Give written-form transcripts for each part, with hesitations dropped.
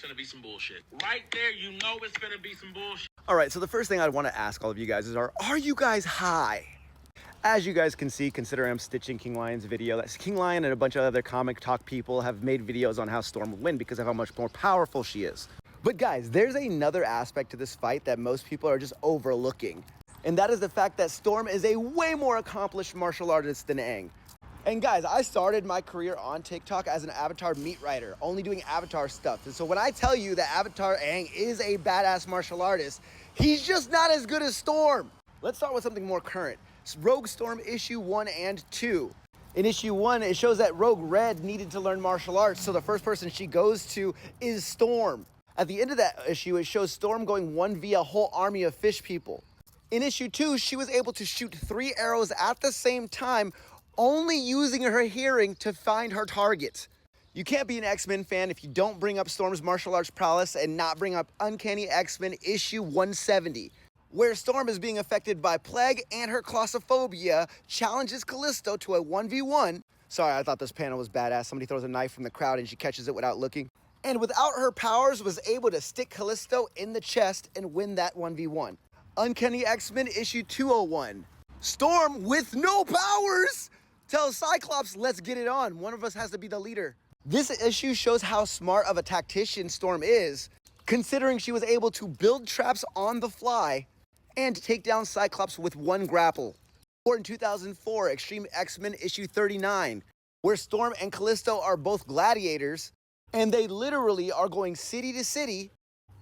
gonna be some bullshit. Right there, you know it's gonna be some bullshit. All right, so the first thing I want to ask all of you guys is, are you guys high? As you guys can see, considering I'm stitching King Lion's video, that's King Lion and a bunch of other comic talk people have made videos on how Storm will win because of how much more powerful she is. But guys, there's another aspect to this fight that most people are just overlooking. And that is the fact that Storm is a way more accomplished martial artist than Aang. And guys, I started my career on TikTok as an Avatar meat writer, only doing Avatar stuff. And so when I tell you that Avatar Aang is a badass martial artist, he's just not as good as Storm. Let's start with something more current. Rogue Storm issue 1 and 2. In issue 1, it shows that Rogue Red needed to learn martial arts, so the first person she goes to is Storm. At the end of that issue, it shows Storm going 1v a whole army of fish people. In issue 2, she was able to shoot 3 arrows at the same time, only using her hearing to find her target. You can't be an X-Men fan if you don't bring up Storm's martial arts prowess and not bring up Uncanny X-Men issue 170. Where Storm is being affected by plague and her claustrophobia, challenges Callisto to a 1v1. Sorry, I thought this panel was badass. Somebody throws a knife from the crowd and she catches it without looking. And without her powers, was able to stick Callisto in the chest and win that 1v1. Uncanny X-Men issue 201. Storm, with no powers, tells Cyclops, let's get it on. One of us has to be the leader. This issue shows how smart of a tactician Storm is, considering she was able to build traps on the fly and take down Cyclops with 1 grapple. Or in 2004, Extreme X-Men issue 39, where Storm and Callisto are both gladiators, and they literally are going city to city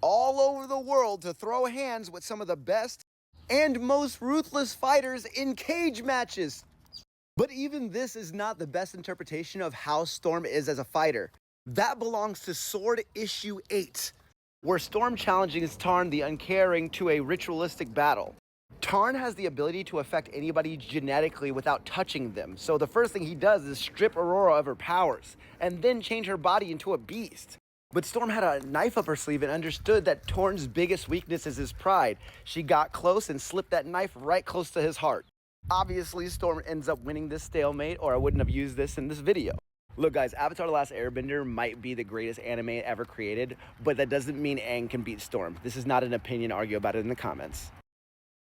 all over the world to throw hands with some of the best and most ruthless fighters in cage matches. But even this is not the best interpretation of how Storm is as a fighter. That belongs to Sword issue 8. Where Storm challenges Tarn the Uncaring to a ritualistic battle. Tarn has the ability to affect anybody genetically without touching them, so the first thing he does is strip Aurora of her powers, and then change her body into a beast. But Storm had a knife up her sleeve and understood that Tarn's biggest weakness is his pride. She got close and slipped that knife right close to his heart. Obviously, Storm ends up winning this stalemate, or I wouldn't have used this in this video. Look guys, Avatar The Last Airbender might be the greatest anime ever created, but that doesn't mean Aang can beat Storm. This is not an opinion, argue about it in the comments.